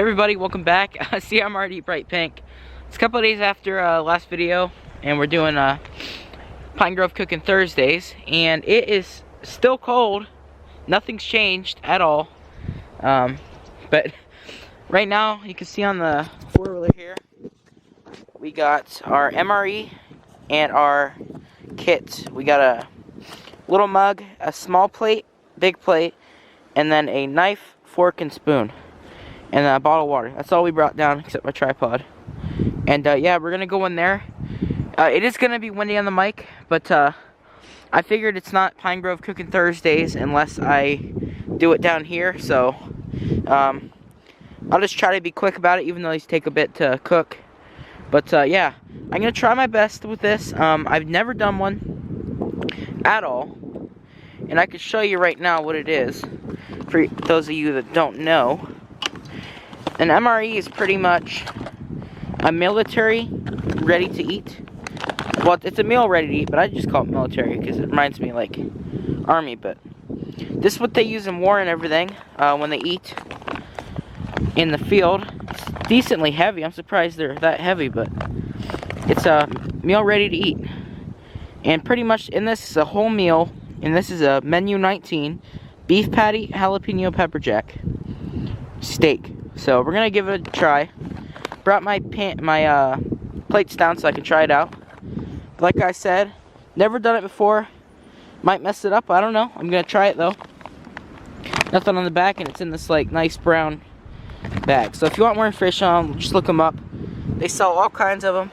Hey everybody, welcome back. See, I'm already bright pink. It's a couple of days after last video, and we're doing PineGrove Cookin Thursdays, and it is still cold. Nothing's changed at all. But right now, you can see on the four-wheeler here, we got our MRE and our kit. We got a little mug, a small plate, big plate, and then a knife, fork, and spoon. And a bottle of water. That's all we brought down except my tripod. And yeah, we're gonna go in there. It is gonna be windy on the mic, but I figured it's not PineGrove Cookin Thursdays unless I do it down here. So I'll just try to be quick about it, even though these take a bit to cook. But yeah, I'm gonna try my best with this. I've never done one at all, and I could show you right now what it is for those of you that don't know. An MRE is pretty much a military ready to eat. Well, it's a meal ready to eat, but I just call it military because it reminds me like army. But this is what they use in war and everything when they eat in the field. It's decently heavy. I'm surprised they're that heavy, but it's a meal ready to eat. And pretty much in this is a whole meal, and this is a menu 19 beef patty, jalapeno pepper jack, steak. So we're gonna give it a try. Brought my plates down so I can try it out. But like I said, never done it before. Might mess it up. I don't know. I'm gonna try it though. Nothing on the back, and it's in this like nice brown bag. So if you want more information, just look them up. They sell all kinds of them.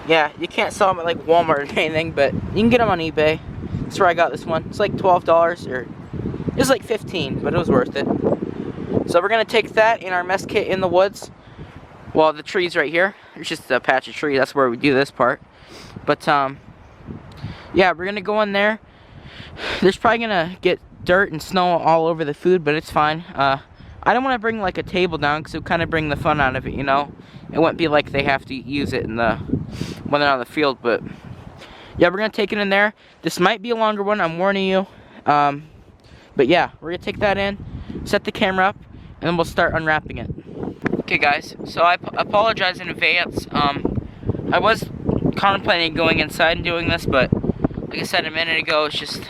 Yeah, you can't sell them at like Walmart or anything, but you can get them on eBay. That's where I got this one. It's like $12 or it was like 15, but it was worth it. So we're gonna take that in our mess kit in the woods. Well, the tree's right here. There's just a patch of tree. That's where we do this part. But yeah, we're gonna go in there. There's probably gonna get dirt and snow all over the food, but it's fine. I don't want to bring like a table down because it would kind of bring the fun out of it, you know. It wouldn't be like they have to use it in the when they're on the field. But yeah, we're gonna take it in there. This might be a longer one. I'm warning you. But yeah, we're gonna take that in, set the camera up, and then we'll start unwrapping it. Okay guys, so I apologize in advance. I was contemplating going inside and doing this, but like I said a minute ago, it's just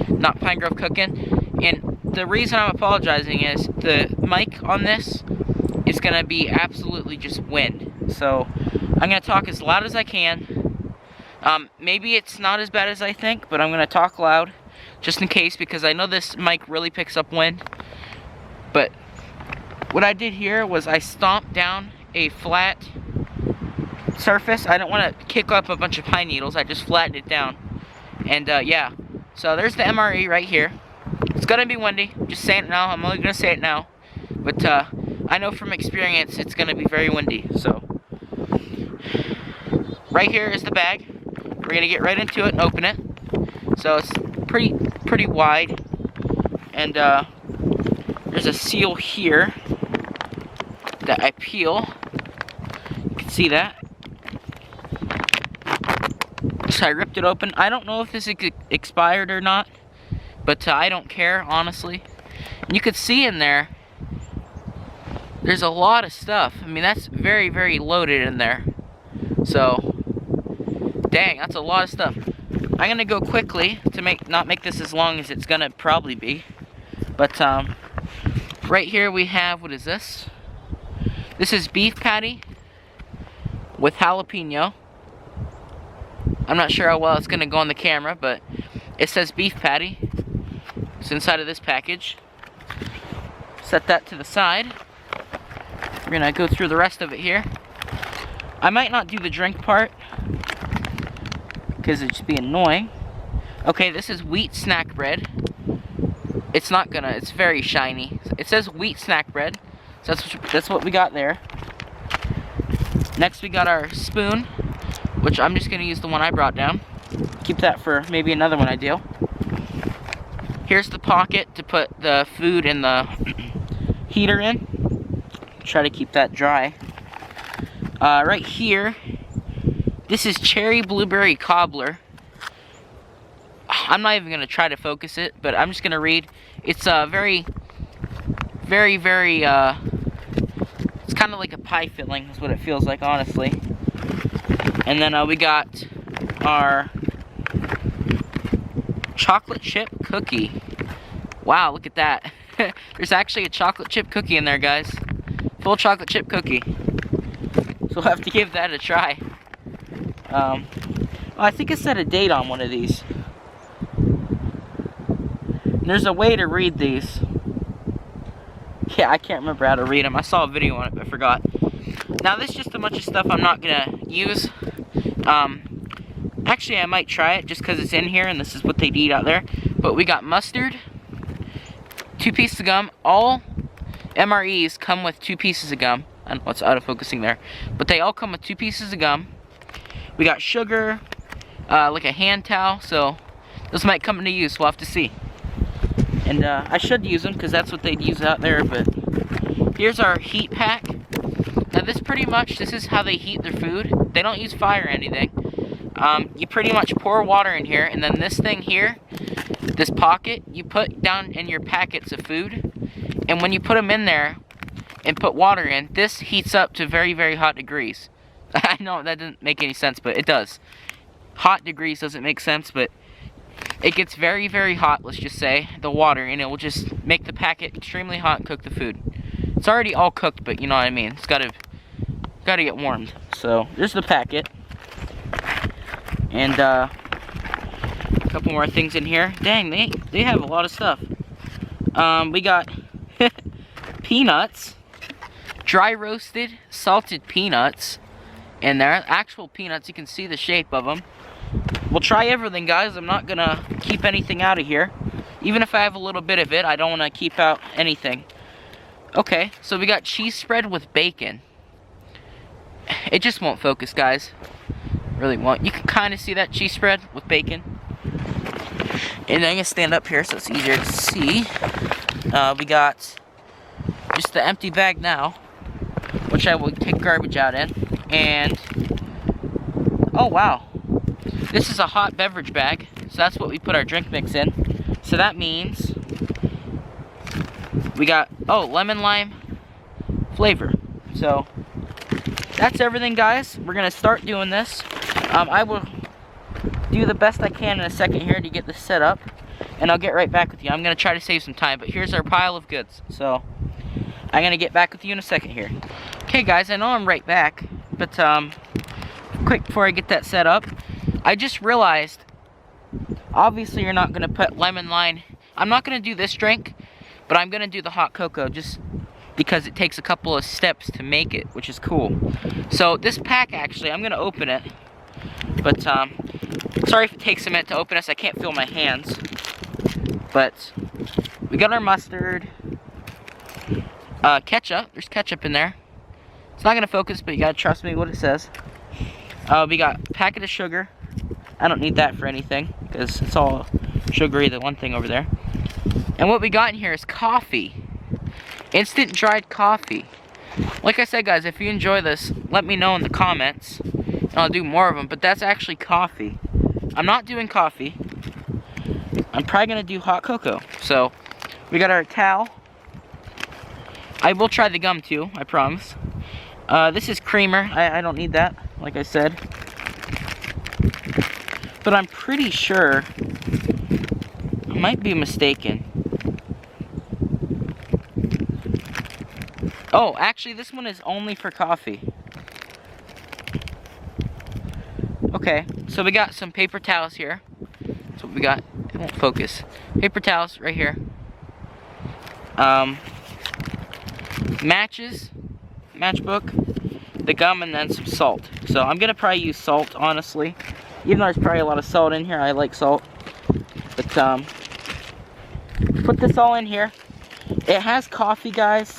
not PineGrove Cookin. And the reason I'm apologizing is the mic on this is gonna be absolutely just wind. So I'm gonna talk as loud as I can. Maybe it's not as bad as I think, but I'm gonna talk loud just in case, because I know this mic really picks up wind. But what I did here was I stomped down a flat surface. I don't want to kick up a bunch of pine needles. I just flattened it down. And yeah, so there's the MRE right here. It's gonna be windy. I'm just saying it now. I'm only gonna say it now. But I know from experience it's gonna be very windy. So right here is the bag. We're gonna get right into it and open it. So it's pretty wide. And there's a seal here that I peel. You can see that. So I ripped it open. I don't know if this is expired or not, but I don't care, honestly. And you could see in there, there's a lot of stuff. I mean, that's very, very loaded in there. So, dang, that's a lot of stuff. I'm gonna go quickly to not make this as long as it's gonna probably be. But right here we have, what is this? This is beef patty with jalapeno. I'm not sure how well it's gonna go on the camera, but it says beef patty. It's inside of this package. Set that to the side. We're gonna go through the rest of it here. I might not do the drink part because it'd just be annoying. Okay, this is wheat snack bread. It's not gonna, it's very shiny. It says wheat snack bread. So that's what we got there. Next we got our spoon, which I'm just gonna use the one I brought down. Keep that for maybe another one I do. Here's the pocket to put the food in the heater in. Try to keep that dry. Right here, this is cherry blueberry cobbler. I'm not even going to try to focus it, but I'm just going to read. It's very, very kind of like a pie filling is what it feels like, honestly. And then we got our chocolate chip cookie. Wow, look at that. There's actually a chocolate chip cookie in there, guys. Full chocolate chip cookie. So we'll have to give that a try. Well, I think it said a date on one of these. There's a way to read these. Yeah, I can't remember how to read them. I saw a video on it, but I forgot. Now, this is just a bunch of stuff I'm not gonna use. Actually, I might try it just because it's in here and this is what they eat out there. But we got mustard, 2 pieces of gum. All MREs come with 2 pieces of gum. I don't know what's autofocusing there, but they all come with 2 pieces of gum. We got sugar, like a hand towel. So this might come into use. We'll have to see. And I should use them because that's what they'd use out there. But here's our heat pack. Now this is how they heat their food. They don't use fire or anything. You pretty much pour water in here, and then this thing here, this pocket, you put down in your packets of food. And when you put them in there and put water in, this heats up to very, very hot degrees. I know that doesn't make any sense, but it does. Hot degrees doesn't make sense, but it gets very, very hot, let's just say, the water, and it will just make the packet extremely hot and cook the food. It's already all cooked, but you know what I mean. It's gotta get warmed. So there's the packet, and a couple more things in here. Dang, they have a lot of stuff. We got peanuts, dry roasted salted peanuts, and they're actual peanuts. You can see the shape of them. We'll try everything, guys. I'm not gonna keep anything out of here. Even if I have a little bit of it, I don't want to keep out anything. Okay, so we got cheese spread with bacon. It just won't focus, guys. Really won't. You can kind of see that cheese spread with bacon. And I'm gonna stand up here so it's easier to see. We got just the empty bag now, which I will take garbage out in. And oh wow, this is a hot beverage bag, so that's what we put our drink mix in. So that means we got, oh, lemon lime flavor. So that's everything, guys. We're gonna start doing this. I will do the best I can in a second here to get this set up, and I'll get right back with you. I'm gonna try to save some time, but here's our pile of goods. So I'm gonna get back with you in a second here. Okay, guys, I know I'm right back, but quick before I get that set up, I just realized, obviously you're not gonna put lemon lime. I'm not gonna do this drink, but I'm gonna do the hot cocoa just because it takes a couple of steps to make it, which is cool. So this pack, actually, I'm gonna open it, but sorry if it takes a minute to open this. I can't feel my hands. But we got our mustard, ketchup. There's ketchup in there. It's not gonna focus, but you gotta trust me what it says. We got a packet of sugar. I don't need that for anything because it's all sugary, the one thing over there. And what we got in here is coffee. Instant dried coffee. Like I said, guys, if you enjoy this, let me know in the comments, and I'll do more of them. But that's actually coffee. I'm not doing coffee. I'm probably gonna do hot cocoa. So we got our towel. I will try the gum too, I promise. This is creamer. I don't need that, like I said. But I'm pretty sure, I might be mistaken. Oh, actually this one is only for coffee. Okay, so we got some paper towels here. That's what we got. It won't focus. Paper towels right here. Matches, matchbook, the gum, and then some salt. So I'm gonna probably use salt, honestly. Even though there's probably a lot of salt in here, I like salt. But put this all in here. It has coffee, guys.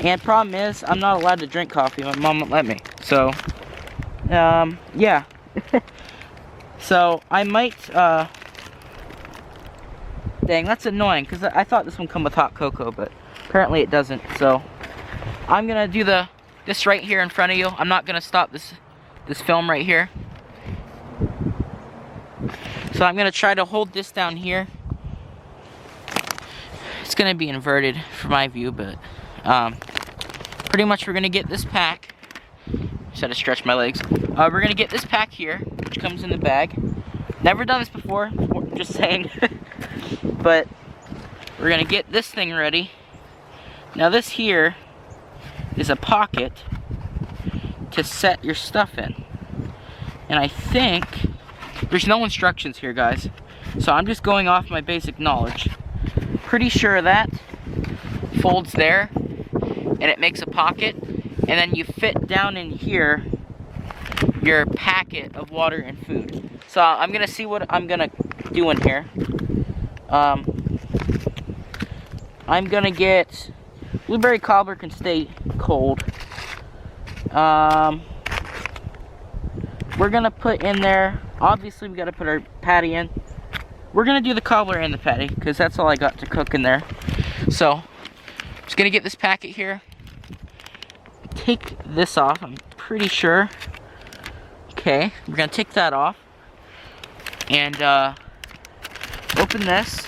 And problem is, I'm not allowed to drink coffee. My mom won't let me. So, yeah. So I might, dang, that's annoying, because I thought this one come with hot cocoa, but apparently it doesn't. So I'm gonna do this right here in front of you. I'm not gonna stop this film right here. So I'm gonna try to hold this down here. It's gonna be inverted for my view, but pretty much we're gonna get this pack. Just had to stretch my legs. We're gonna get this pack here, which comes in the bag. Never done this before, just saying. But we're gonna get this thing ready. Now this here is a pocket to set your stuff in. And I think there's no instructions here, guys. So I'm just going off my basic knowledge. Pretty sure that folds there and it makes a pocket, and then you fit down in here your packet of water and food. So I'm gonna see what I'm gonna do in here. I'm gonna get blueberry cobbler, can stay cold. We're gonna put in there, obviously we gotta put our patty in. We're gonna do the cobbler and the patty because that's all I got to cook in there. So just gonna get this packet here, take this off, I'm pretty sure. Okay, we're gonna take that off and open this.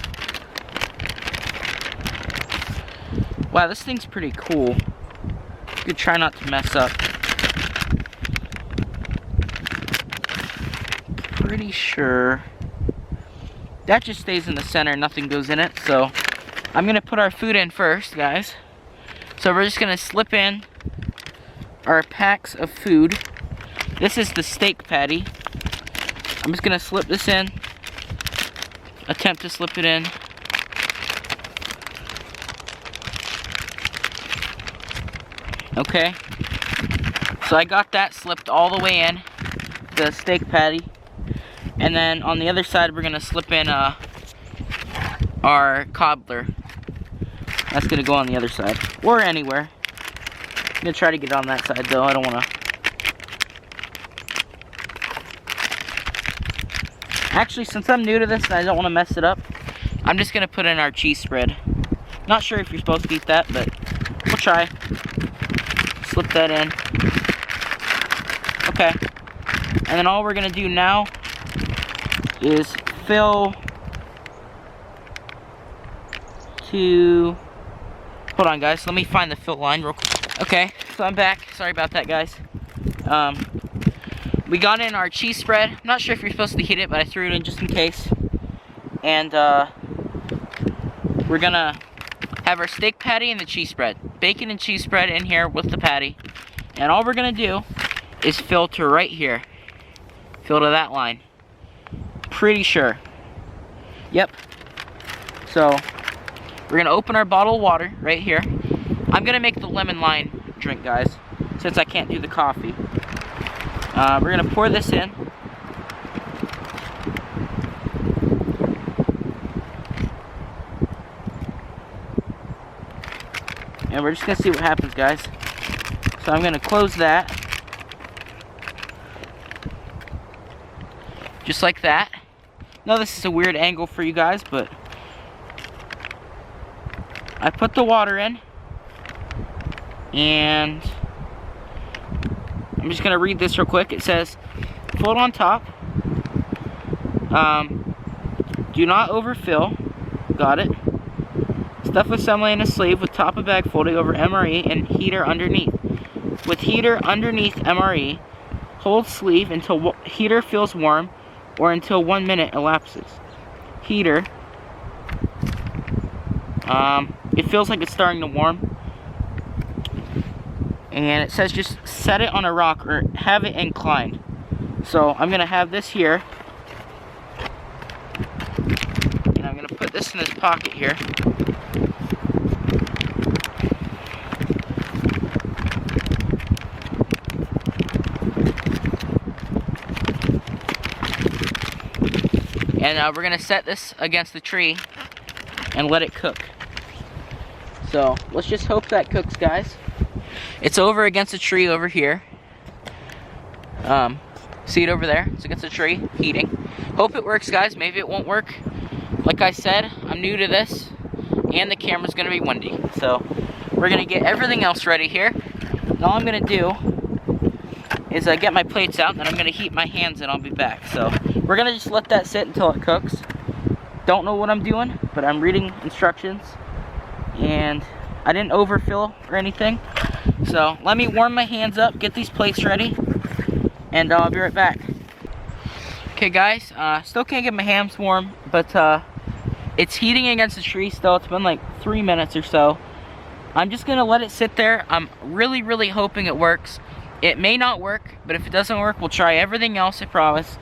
Wow, this thing's pretty cool. You could try not to mess up. Pretty sure that just stays in the center, nothing goes in it. So I'm gonna put our food in first, guys. So we're just gonna slip in our packs of food. This is the steak patty. I'm just gonna slip this in, attempt to slip it in. Okay, so I got that slipped all the way in, the steak patty. And then on the other side, we're gonna slip in our cobbler. That's gonna go on the other side, or anywhere. I'm gonna try to get it on that side though, I don't wanna. Actually, since I'm new to this and I don't wanna mess it up, I'm just gonna put in our cheese spread. Not sure if you're supposed to eat that, but we'll try. Slip that in. Okay. And then all we're gonna do now is fill to, hold on guys, let me find the fill line real quick. Okay, so I'm back. Sorry about that, guys. We got in our cheese spread. I'm not sure if you're supposed to heat it, but I threw it in just in case. And we're gonna have our steak patty and the cheese spread. Bacon and cheese spread in here with the patty. And all we're gonna do is fill to right here. Fill to that line. Pretty sure. Yep. So we're gonna open our bottle of water right here. I'm gonna make the lemon lime drink, guys, since I can't do the coffee. We're gonna pour this in. And we're just gonna see what happens, guys. So I'm gonna close that. Just like that. Now this is a weird angle for you guys, but I put the water in. And I'm just gonna read this real quick. It says, fold on top. Do not overfill. Got it. Stuff assembly in a sleeve with top of bag folding over MRE and heater underneath. With heater underneath MRE, hold sleeve until heater feels warm or until 1 minute elapses. Heater, it feels like it's starting to warm. And it says just set it on a rock or have it inclined. So I'm gonna have this here. And I'm gonna put this in this pocket here. And we're gonna set this against the tree and let it cook. So let's just hope that cooks, guys. It's over against a tree over here. See it over there? It's against a tree, heating. Hope it works, guys. Maybe it won't work. Like I said, I'm new to this, and the camera's gonna be windy. So we're gonna get everything else ready here. And all I'm gonna do is get my plates out, and then I'm gonna heat my hands and I'll be back. So we're gonna just let that sit until it cooks. Don't know what I'm doing, but I'm reading instructions, and I didn't overfill or anything. So let me warm my hands up, get these plates ready, and I'll be right back. Okay guys, still can't get my hands warm, but it's heating against the tree still. It's been like 3 minutes or so. I'm just gonna let it sit there. I'm really hoping it works. It may not work, but if it doesn't work, we'll try everything else, I promise.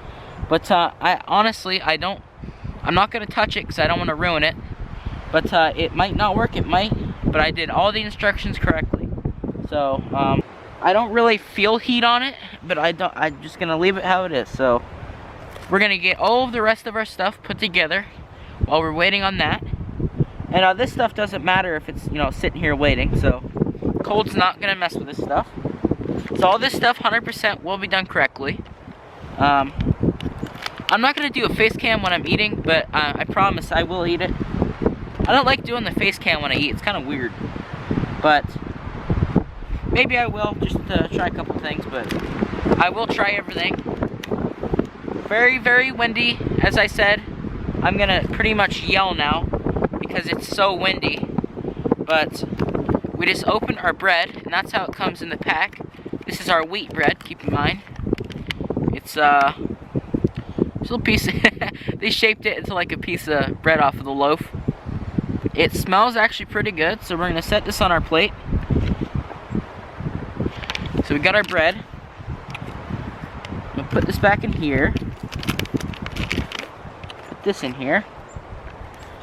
But I honestly, I'm not gonna touch it because I don't want to ruin it. But it might not work, it might, but I did all the instructions correctly. So I don't really feel heat on it, but I'm just gonna leave it how it is. So we're gonna get all of the rest of our stuff put together while we're waiting on that. And this stuff doesn't matter if it's, you know, sitting here waiting, so cold's not gonna mess with this stuff. So all this stuff 100% will be done correctly. I'm not gonna do a face cam when I'm eating, but I promise I will eat it. I don't like doing the face cam when I eat, it's kind of weird. But maybe I will, just to try a couple things, but I will try everything. Very windy, as I said. I'm gonna pretty much yell now because it's so windy. But we just opened our bread, and that's how it comes in the pack. This is our wheat bread, keep in mind. It's a little piece, they shaped it into like a piece of bread off of the loaf. It smells actually pretty good, so we're gonna set this on our plate. So we got our bread. I'm gonna put this back in here. Put this in here.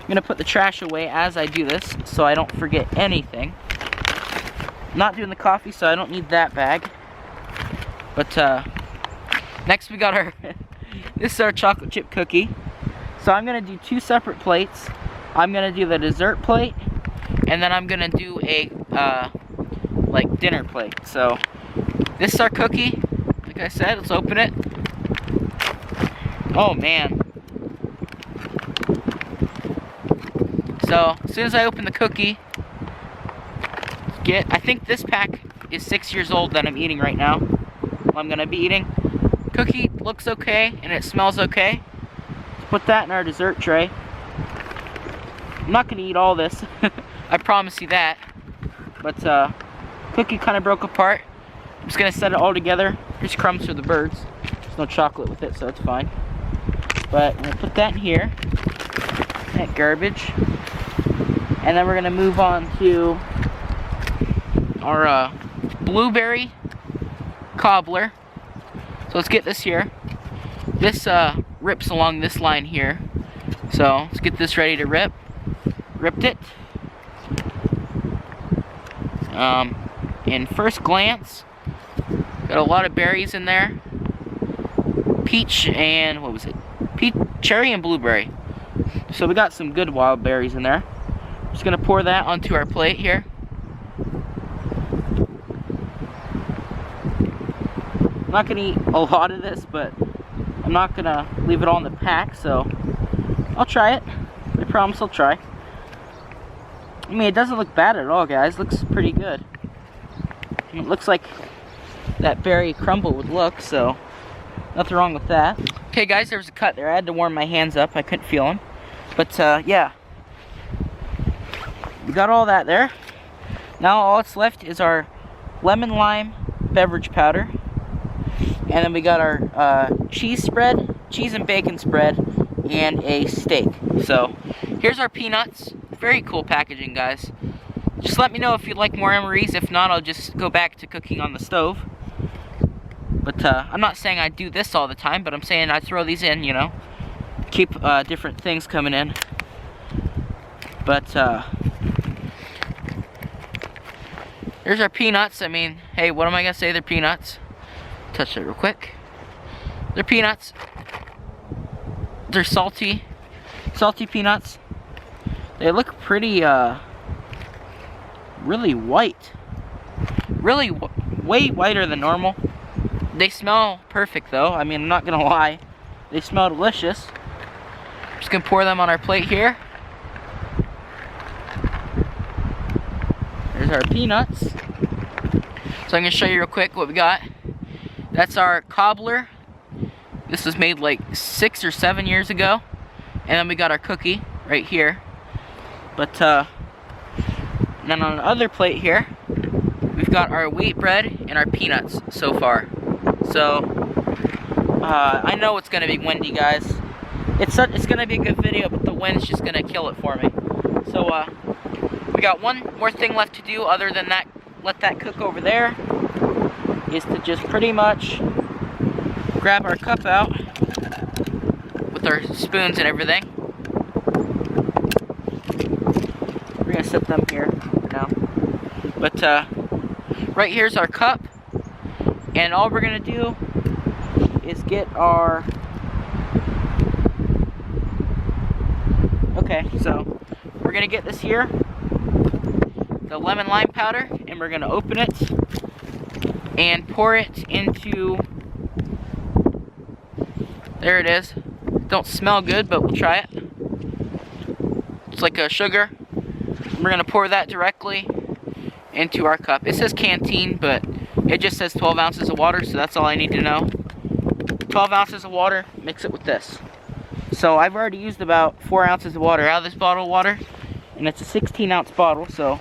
I'm gonna put the trash away as I do this, so I don't forget anything. I'm not doing the coffee, so I don't need that bag. But next we got our, this is our chocolate chip cookie. So I'm gonna do 2 separate plates. I'm gonna do the dessert plate, and then I'm gonna do a like dinner plate. So this is our cookie. Like I said, let's open it. Oh man. So as soon as I open the cookie, I think this pack is 6 years old that I'm eating right now. I'm gonna be eating. Cookie looks okay and it smells okay. Let's put that in our dessert tray. I'm not gonna eat all this. I promise you that. But cookie kind of broke apart. I'm just gonna set it all together. Here's crumbs for the birds. There's no chocolate with it, so it's fine. But I'm gonna put that in here. That garbage. And then we're gonna move on to our blueberry cobbler. So let's get this here. This rips along this line here. So let's get this ready to rip. Ripped it. In first glance, got a lot of berries in there. Peach and, what was it? Cherry and blueberry. So we got some good wild berries in there. Just gonna pour that onto our plate here. I'm not gonna eat a lot of this, but I'm not gonna leave it all in the pack, so I'll try it. I promise I'll try. I mean, it doesn't look bad at all, guys. It looks pretty good. It looks like that berry crumble would look, so nothing wrong with that. Okay, guys, there was a cut there. I had to warm my hands up. I couldn't feel them. But, yeah. We got all that there. Now all that's left is our lemon lime beverage powder. And then we got our cheese spread, cheese and bacon spread, and a steak. So, here's our peanuts. Very cool packaging, guys. Just let me know if you'd like more MREs. If not, I'll just go back to cooking on the stove. But I'm not saying I do this all the time, but I'm saying I throw these in, you know. Keep different things coming in. But here's our peanuts. I mean, hey, what am I gonna say? They're peanuts. Touch it real quick. They're peanuts. They're salty peanuts. They look pretty really white. Really way whiter than normal. They smell perfect though. I mean, I'm not gonna lie. They smell delicious. Just gonna pour them on our plate here. There's our peanuts. So I'm gonna show you real quick what we got. That's our cobbler. This was made like 6 or 7 years ago. And then we got our cookie right here. But and then on the other plate here, we've got our wheat bread and our peanuts so far. So, I know it's gonna be windy, guys. It's gonna be a good video, but the wind's just gonna kill it for me. So, we got one more thing left to do other than that, let that cook over there, is to just pretty much grab our cup out with our spoons and everything. We're gonna set them here for now. But right here's our cup, and all we're gonna do is get our, okay, so we're gonna get this here, the lemon lime powder, and we're gonna open it and pour it into, there it is. Don't smell good, but we'll try it. It's like a sugar. We're gonna pour that directly into our cup. It says canteen, but it just says 12 ounces of water, so that's all I need to know. 12 ounces of water, mix it with this. So I've already used about 4 ounces of water out of this bottle of water, and it's a 16-ounce bottle, so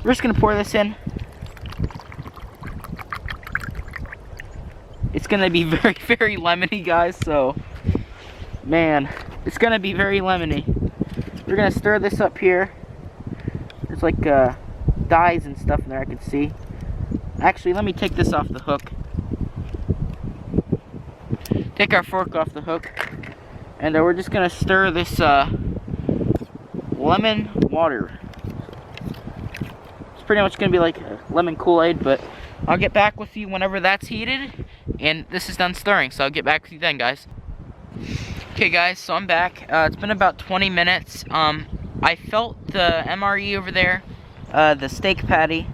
we're just gonna pour this in. It's gonna be very, very lemony, guys, so, man, it's gonna be very lemony. We're gonna stir this up here. There's like dyes and stuff in there I can see. Actually, let me take this off the hook. Take our fork off the hook. And we're just gonna stir this lemon water. It's pretty much gonna be like lemon Kool-Aid, but I'll get back with you whenever that's heated and this is done stirring. So I'll get back with you then, guys. Okay, guys, so I'm back. It's been about 20 minutes. I felt the MRE over there, the steak patty,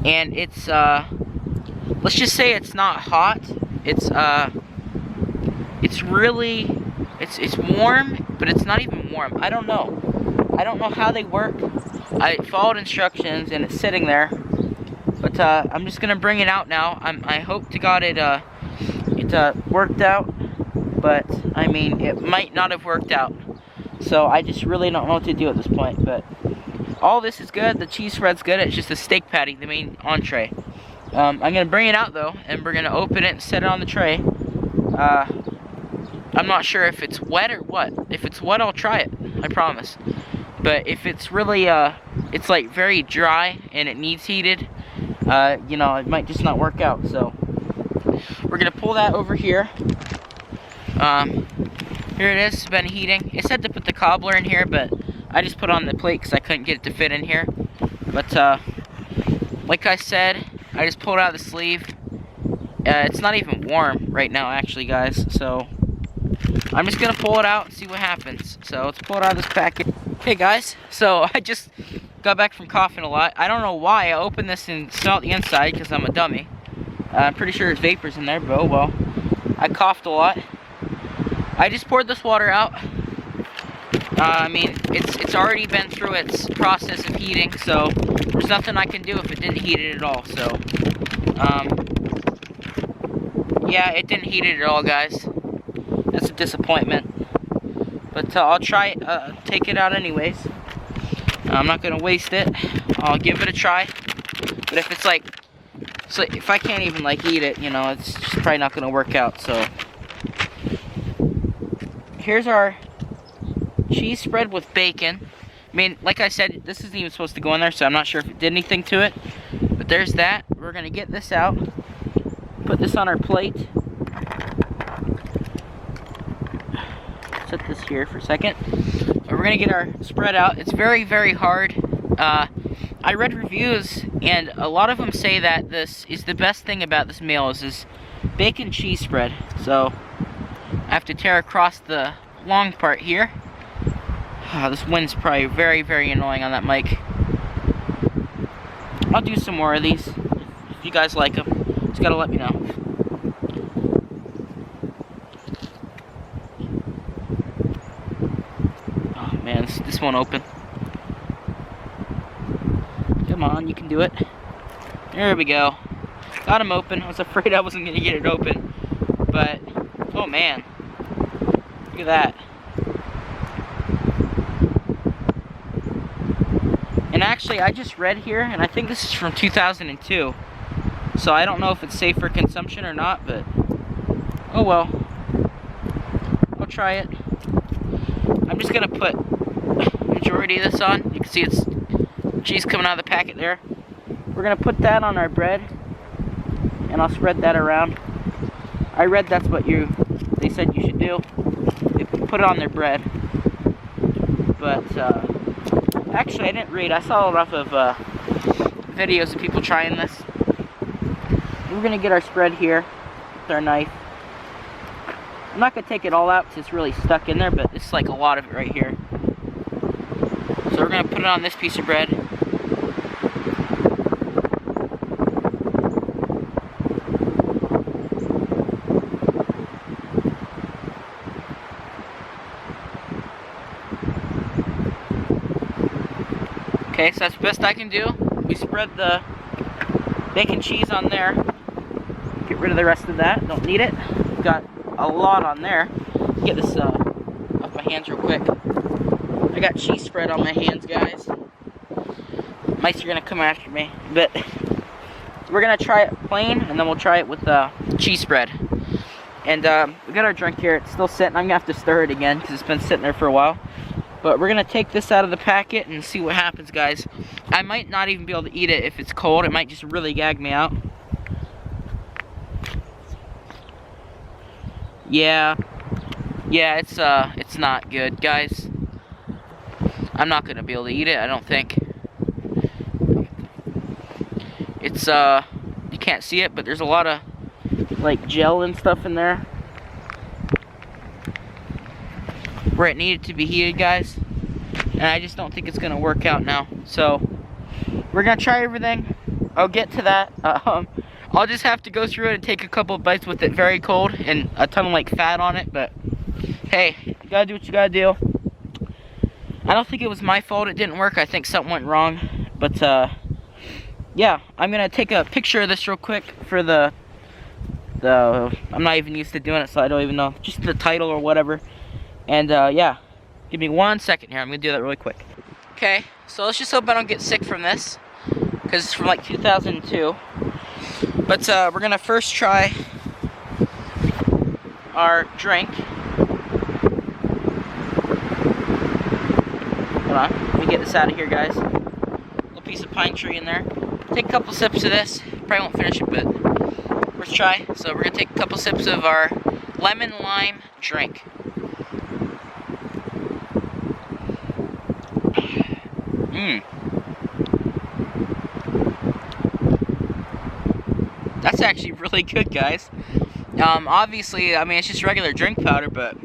and it's let's just say it's not hot. It's really, it's warm, but it's not even warm. I don't know how they work. I followed instructions and it's sitting there, but I'm just gonna bring it out now. I hope to God it worked out, but I mean, it might not have worked out. So I just really don't know what to do at this point, but all this is good. The cheese spread's good. It's just the steak patty, the main entree. I'm gonna bring it out though, and we're gonna open it and set it on the tray. I'm not sure if it's wet or what. If it's wet, I'll try it, I promise. But if it's really, it's like very dry and it needs heated, you know, it might just not work out. So we're gonna pull that over here. Here it is, it's been heating. It said to put the cobbler in here, but I just put it on the plate because I couldn't get it to fit in here. But like I said, I just pulled it out of the sleeve. It's not even warm right now, actually, guys. So I'm just gonna pull it out and see what happens. So let's pull it out of this packet. Okay, guys, so I just got back from coughing a lot. I don't know why I opened this and smelled the inside because I'm a dummy. I'm pretty sure there's vapors in there, but oh well. I coughed a lot. I just poured this water out. I mean, it's already been through its process of heating, so there's nothing I can do if it didn't heat it at all. So, yeah, it didn't heat it at all, guys. That's a disappointment. But I'll try it, take it out anyways. I'm not gonna waste it. I'll give it a try. But if it's like, so if I can't even like eat it, you know, it's just probably not gonna work out. So here's our cheese spread with bacon. I mean, like I said, this isn't even supposed to go in there, so I'm not sure if it did anything to it. But there's that. We're gonna get this out, put this on our plate. Set this here for a second. But we're gonna get our spread out. It's very, very hard. I read reviews, and a lot of them say that this is the best thing about this meal is this bacon cheese spread. So I have to tear across the long part here. This wind's probably very, very annoying on that mic. I'll do some more of these if you guys like them. Just gotta let me know. Oh man, this won't open. Come on, you can do it. There we go. Got him open. I was afraid I wasn't gonna get it open, but oh man, look at that. And actually, I just read here, and I think this is from 2002. So I don't know if it's safe for consumption or not, but oh well. I'll try it. I'm just gonna put majority of this on. You can see it's cheese coming out of the packet there. We're gonna put that on our bread, and I'll spread that around. I read that's what they said you should do. They put it on their bread. But actually, I didn't read. I saw enough of videos of people trying this. We're gonna get our spread here with our knife. I'm not gonna take it all out because it's really stuck in there, but it's like a lot of it right here. So we're gonna put it on this piece of bread. Okay, so that's the best I can do. We spread the bacon cheese on there. Get rid of the rest of that. Don't need it. Got a lot on there. Get this off my hands real quick. I got cheese spread on my hands, guys. Mice are gonna come after me, but we're gonna try it plain, and then we'll try it with cheese spread. And we got our drink here. It's still sitting. I'm gonna have to stir it again because it's been sitting there for a while. But we're gonna take this out of the packet and see what happens, guys. I might not even be able to eat it if it's cold. It might just really gag me out. Yeah, it's not good, guys. I'm not gonna be able to eat it, I don't think. It's you can't see it, but there's a lot of like gel and stuff in there where it needed to be heated, guys, and I just don't think it's gonna work out now. So we're gonna try everything. I'll get to that. I'll just have to go through it and take a couple of bites with it very cold and a ton of like fat on it, but hey, you gotta do what you gotta do. I don't think it was my fault it didn't work. I think something went wrong, but yeah, I'm gonna take a picture of this real quick for the I'm not even used to doing it, so I don't even know, just the title or whatever. And yeah, give me 1 second here. I'm gonna do that really quick. Okay, so let's just hope I don't get sick from this, because it's from like 2002. But we're gonna first try our drink. Hold on, let me get this out of here, guys. Little piece of pine tree in there. Take a couple sips of this. Probably won't finish it, but first try. So we're gonna take a couple sips of our lemon lime drink. That's actually really good, guys. Obviously, I mean, it's just regular drink powder, but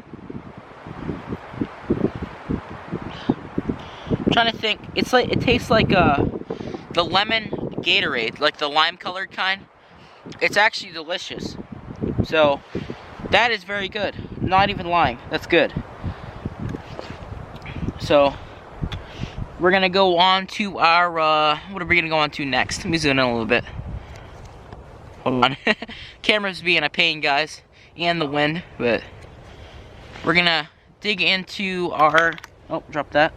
I'm trying to think. It's like, it tastes like the lemon Gatorade, like the lime colored kind. It's actually delicious. So that is very good. Not even lime. That's good. So we're gonna go on to our what are we gonna go on to next? Let me zoom in a little bit. Hold on. Camera's being a pain, guys, and the wind, but we're gonna dig into our, oh, drop that.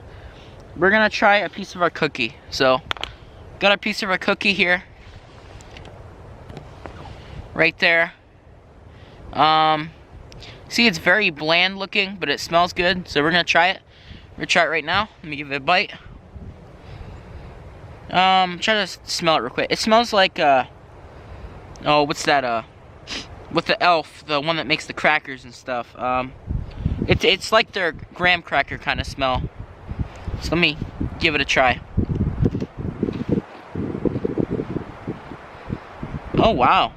We're gonna try a piece of our cookie. So got a piece of our cookie here, right there. See, it's very bland looking, but it smells good, so we're gonna try it. We're gonna try it right now. Let me give it a bite. Try to smell it real quick. It smells like oh, what's that, with the Elf, the one that makes the crackers and stuff. It's like their graham cracker kind of smell. So let me give it a try. Oh, wow.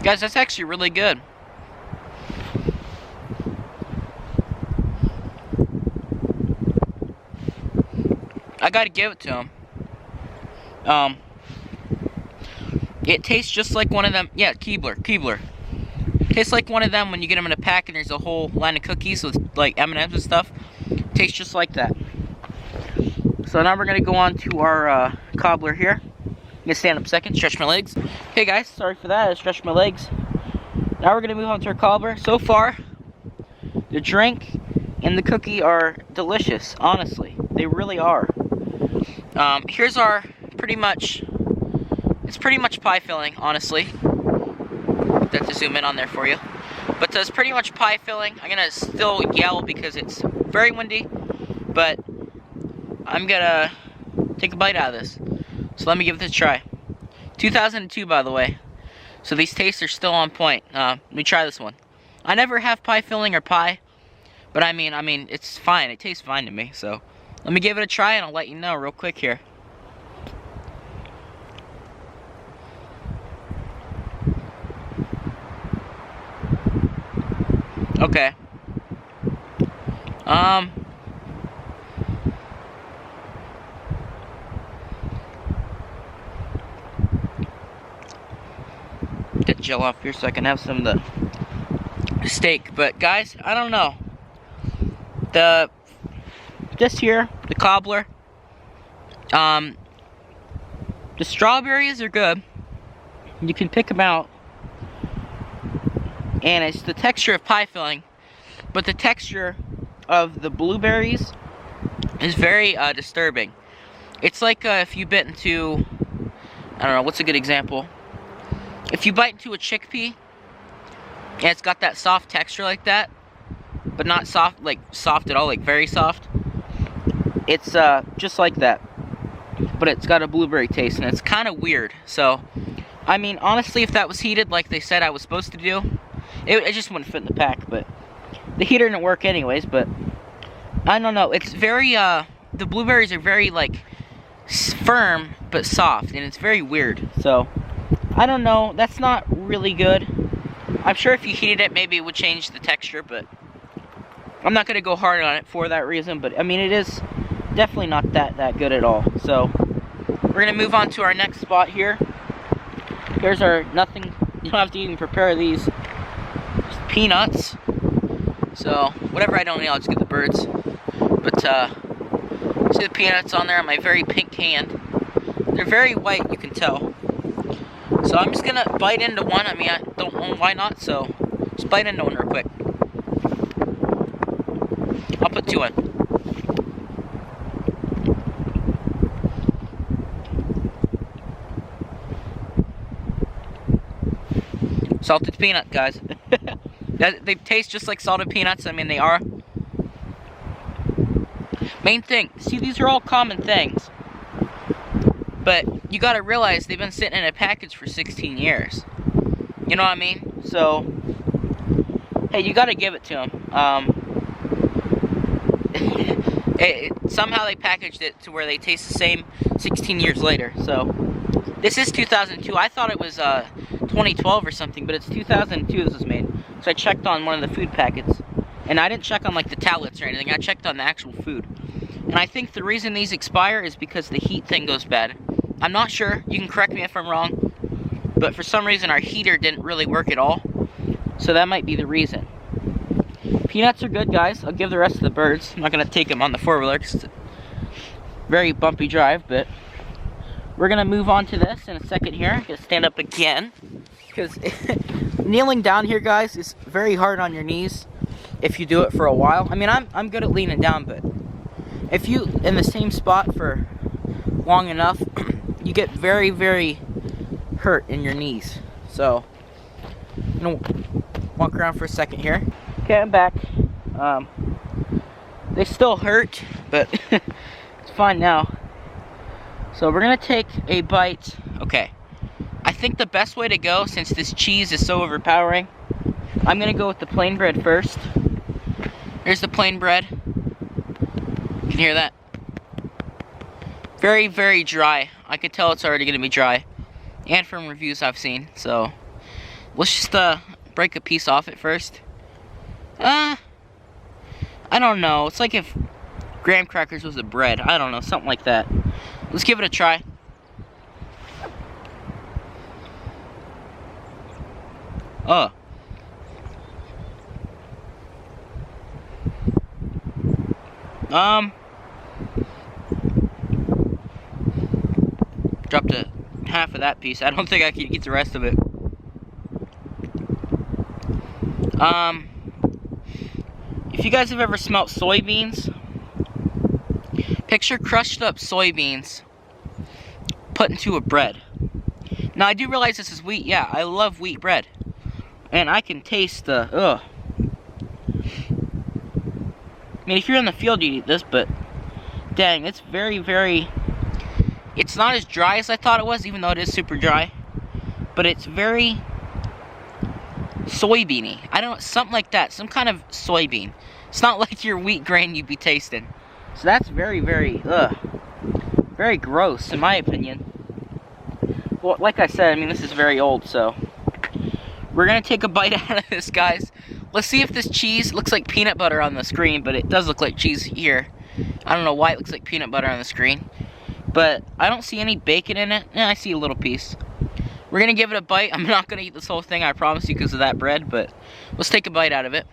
Guys, that's actually really good. I gotta give it to him. It tastes just like one of them. Yeah, Keebler. Tastes like one of them when you get them in a pack and there's a whole line of cookies with like M&Ms and stuff. Tastes just like that. So now we're gonna go on to our cobbler here. I'm gonna stand up a second, stretch my legs. Hey guys, sorry for that, I stretched my legs. Now we're gonna move on to our cobbler. So far, the drink and the cookie are delicious, honestly. They really are. Here's our it's pretty much pie filling, honestly. Have to zoom in on there for you. But it's pretty much pie filling. I'm gonna still yell because it's very windy, but I'm gonna take a bite out of this. So let me give this a try. 2002, by the way. So these tastes are still on point. Let me try this one. I never have pie filling or pie, but I mean, it's fine. It tastes fine to me. So let me give it a try, and I'll let you know real quick here. Okay. Get gel off here so I can have some of the steak. But guys, I don't know. This here, the cobbler. The strawberries are good. You can pick them out. And it's the texture of pie filling, but the texture of the blueberries is very disturbing. It's like if you bit into, I don't know, what's a good example? If you bite into a chickpea, and it's got that soft texture like that, but not soft, like soft at all, like very soft. It's just like that, but it's got a blueberry taste, and it's kind of weird. So, I mean, honestly, if that was heated like they said I was supposed to do, it just wouldn't fit in the pack. But the heater didn't work anyways. But I don't know. It's very the blueberries are very like firm but soft, and it's very weird. So I don't know. That's not really good. I'm sure if you heated it, maybe it would change the texture. But I'm not gonna go hard on it for that reason. But I mean, it is definitely not that good at all. So we're gonna move on to our next spot here. Here's our nothing. You don't have to even prepare these. Peanuts. So whatever I don't need, I'll just get the birds. But see the peanuts on there on my very pink hand. They're very white, you can tell. So I'm just gonna bite into one. I mean, I don't know why not. So just bite into one real quick. I'll put two in. Salted peanut, guys. They taste just like salted peanuts. I mean, they are. Main thing, see, these are all common things. But you gotta realize they've been sitting in a package for 16 years. You know what I mean? So, hey, you gotta give it to them. Somehow they packaged it to where they taste the same 16 years later. So, this is 2002. I thought it was 2012 or something, but it's 2002 this was made. So I checked on one of the food packets, and I didn't check on like the tablets or anything. I checked on the actual food. And I think the reason these expire is because the heat thing goes bad. I'm not sure. You can correct me if I'm wrong. But for some reason our heater didn't really work at all. So that might be the reason. Peanuts are good, guys. I'll give the rest of the birds. I'm not going to take them on the four-wheeler because it's a very bumpy drive, but we're going to move on to this in a second here. I'm going to stand up again because kneeling down here, guys, is very hard on your knees if you do it for a while. I mean, I'm good at leaning down, but if you in the same spot for long enough, you get very, very hurt in your knees. So I'm gonna walk around for a second here. Okay, I'm back. They still hurt, but it's fine now. So we're gonna take a bite. Okay, I think the best way to go, since this cheese is so overpowering, I'm gonna go with the plain bread first. Here's the plain bread. You can hear that? Very, very dry. I could tell it's already gonna be dry. And from reviews I've seen, so let's just break a piece off it first. I don't know. It's like if graham crackers was a bread. I don't know, something like that. Let's give it a try. Oh. Dropped half of that piece. I don't think I can eat the rest of it. If you guys have ever smelt soybeans, picture crushed up soybeans put into a bread. Now, I do realize this is wheat. Yeah, I love wheat bread. And I can taste the, ugh. I mean, if you're in the field, you'd eat this, but dang, it's very, very, it's not as dry as I thought it was, even though it is super dry. But it's very soybeany. I don't know, something like that. Some kind of soybean. It's not like your wheat grain you'd be tasting. So that's very, very, very gross, in my opinion. Well, like I said, I mean, this is very old, so we're gonna take a bite out of this, guys. Let's see if this cheese looks like peanut butter on the screen, but it does look like cheese here. I don't know why it looks like peanut butter on the screen, but I don't see any bacon in it. I see a little piece. We're gonna give it a bite. I'm not gonna eat this whole thing, I promise you, because of that bread, but let's take a bite out of it.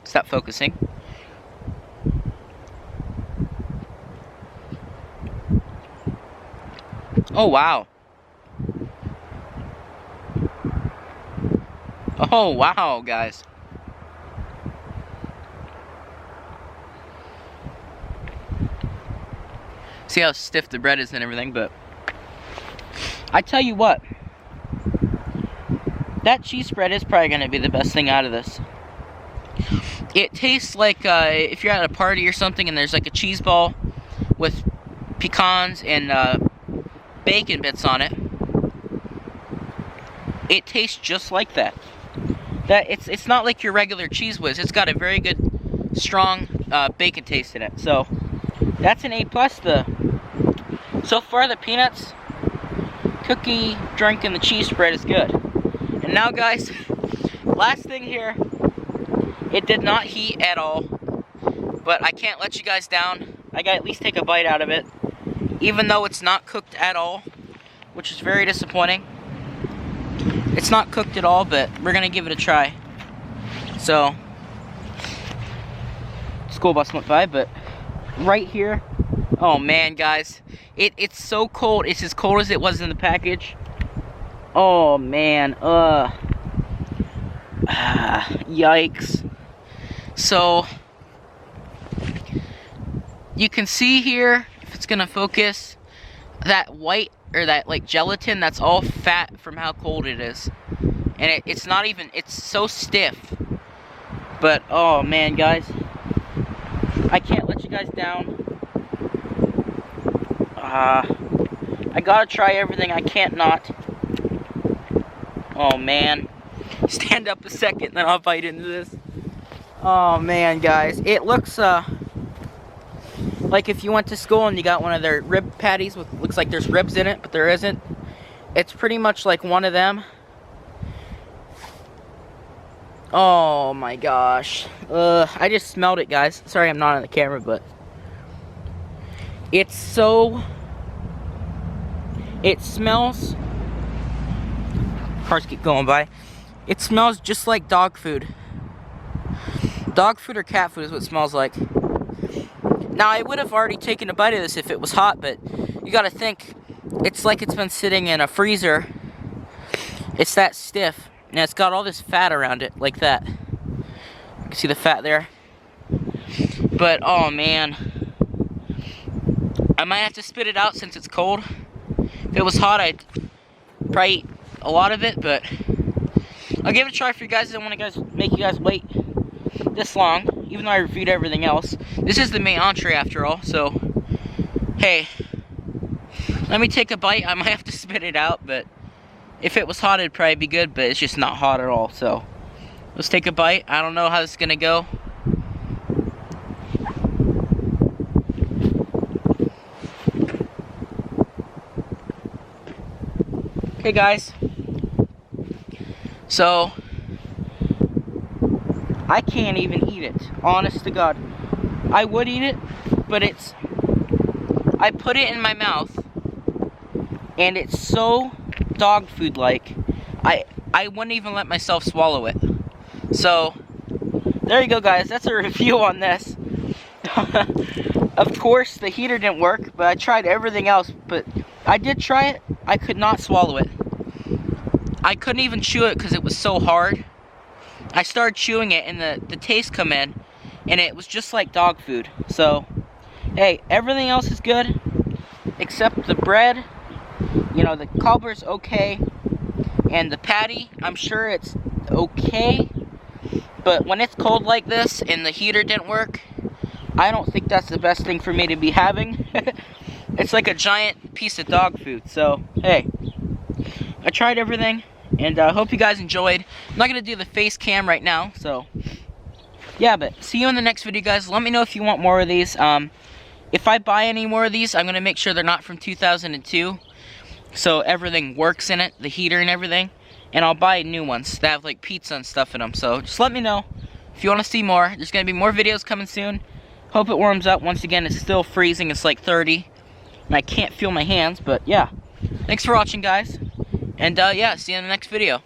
Stop focusing. Oh, wow. Oh, wow, guys. See how stiff the bread is and everything, but I tell you what, that cheese spread is probably going to be the best thing out of this. It tastes like if you're at a party or something and there's like a cheese ball with pecans and bacon bits on it. It tastes just like that. It's not like your regular Cheese Whiz. It's got a very good, strong bacon taste in it. So that's an A+. So far, the peanuts, cookie, drink, and the cheese spread is good. And now, guys, last thing here. It did not heat at all, but I can't let you guys down. I gotta at least take a bite out of it, even though it's not cooked at all, which is very disappointing. It's not cooked at all, but we're gonna give it a try. So, school bus went by, but right here, oh man, guys, it's so cold. It's as cold as it was in the package. Oh man, yikes. So, you can see here, if it's gonna focus, that white, or that like gelatin, that's all fat from how cold it is. And it's not even, it's so stiff. But, oh man, guys, I can't let you guys down. I gotta try everything, I can't not. Oh man, stand up a second, then I'll bite into this. Oh man, guys, it looks like if you went to school and you got one of their rib patties with, looks like there's ribs in it, but there isn't. It's pretty much like one of them. Oh my gosh. I just smelled it, guys. Sorry I'm not on the camera, but it's so, it smells, cars keep going by. It smells just like dog food. Dog food or cat food is what it smells like. Now, I would have already taken a bite of this if it was hot, but you gotta think, it's like it's been sitting in a freezer. It's that stiff, and it's got all this fat around it, like that. You can see the fat there. But, oh man. I might have to spit it out since it's cold. If it was hot, I'd probably eat a lot of it, but I'll give it a try for you guys. I don't want to make you guys wait this long, even though I reviewed everything else. This is the main entree after all, so hey, let me take a bite. I might have to spit it out, but if it was hot, it'd probably be good, but it's just not hot at all. So let's take a bite. I don't know how this is gonna go. Okay, guys, so I can't even eat it, honest to God. I would eat it, but I put it in my mouth, and it's so dog food like, I wouldn't even let myself swallow it. So, there you go, guys, that's a review on this. Of course, the heater didn't work, but I tried everything else, but I did try it. I could not swallow it. I couldn't even chew it because it was so hard. I started chewing it and the taste come in, and it was just like dog food. So, hey, everything else is good except the bread You know, the cobbler's okay, and the patty, I'm sure it's okay, but when it's cold like this and the heater didn't work, I don't think that's the best thing for me to be having. It's like a giant piece of dog food. So, hey, I tried everything, and I hope you guys enjoyed. I'm not going to do the face cam right now, so yeah, but see you in the next video, guys. Let me know if you want more of these. If I buy any more of these, I'm going to make sure they're not from 2002, so everything works in it, the heater and everything. And I'll buy new ones that have like pizza and stuff in them. So just let me know if you want to see more. There's going to be more videos coming soon. Hope it warms up. Once again, it's still freezing. It's like 30. And I can't feel my hands, but yeah. Thanks for watching, guys. And yeah, see you in the next video.